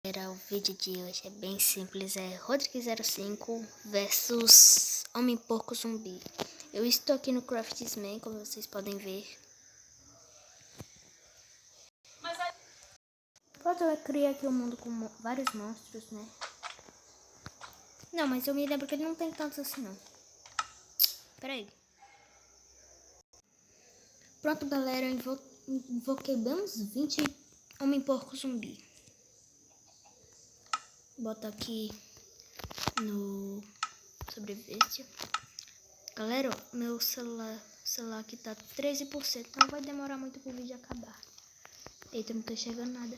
O vídeo de hoje é bem simples, é Rodrigo05 versus Homem Porco Zumbi. Eu estou aqui no Craftsman, como vocês podem ver. Pronto, eu criei aqui um mundo com vários monstros, né? Não, mas eu me lembro que ele não tem tantos assim, não. Pera aí. Pronto, galera, eu invoquei bem uns 20 Homem Porco Zumbi. Bota aqui no sobrevivência. Galera, meu celular aqui tá 13%. Não vai demorar muito pro vídeo acabar. Eita, não tô enxergando nada.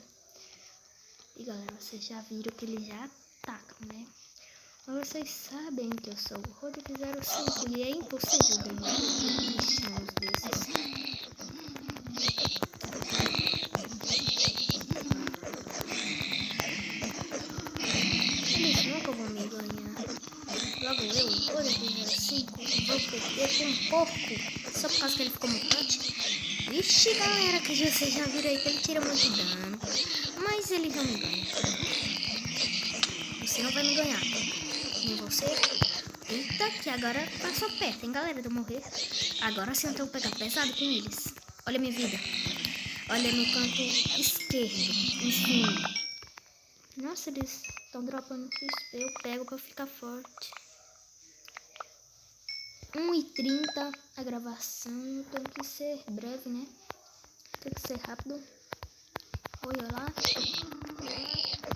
E galera, vocês já viram que ele já ataca, né? Mas vocês sabem que eu sou o Rodrigo05 e é impossível ganhar bichos desses. Eles nunca vão me ganhar. Logo eu, Rodrigo05, vou perder com um porco. Só por causa que ele ficou mutante. Vixe, galera, que vocês já viram aí que ele tira muito dano. Mas ele não me ganha. Você não vai me ganhar. Nem você. Eita, que agora passou perto, hein, galera, de eu morrer. Agora sim eu tenho que pegar pesado com eles. Olha a minha vida. Olha no canto esquerdo, em cima. Nossa, eles estão dropando XP. Eu pego pra ficar forte. 1h30 a gravação. Tem que ser breve, né? Tem que ser rápido. Olha lá.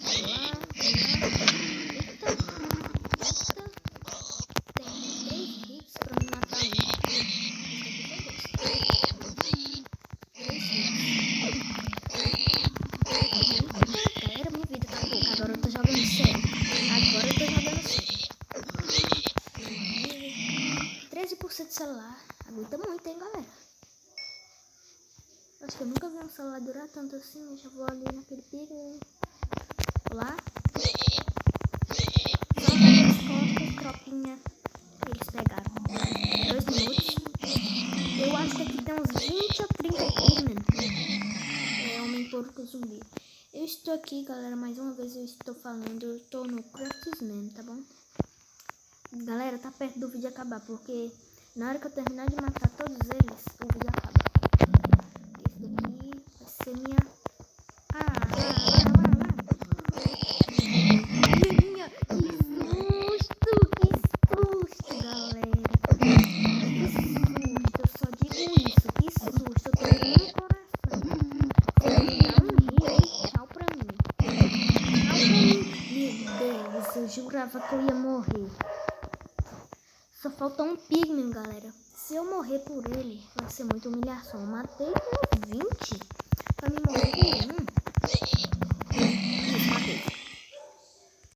Olha lá. Eita. Tem 3 hits pra me matar um. Galera, minha vida tá pouca. Agora eu tô jogando sério. 13% de celular. Aguenta muito, hein, galera? Acho que eu nunca vi um celular durar tanto assim. Eu já vou ali naquele pico. Lá. Só nas costas, tropinha. Eles pegaram. 2 minutos. Eu acho que aqui tem uns 20 a 30 pigmen. É Homem Porco Zumbi. Eu estou aqui, galera. Mais uma vez eu estou falando. Eu estou no Craftsman, tá bom? Galera, tá perto do vídeo acabar. Porque na hora que eu terminar de matar todos eles, o vídeo acaba. Esse daqui vai ser minha... Que susto, galera. Que susto, eu só digo isso. Que susto, eu tô pegando no coração. Você me dá um rio aí, tchau pra mim. Meu Deus, eu jurava que eu ia morrer. Só falta um pigmen, galera. Se eu morrer por ele, vai ser muita humilhação. Eu matei com 20 pra me morrer.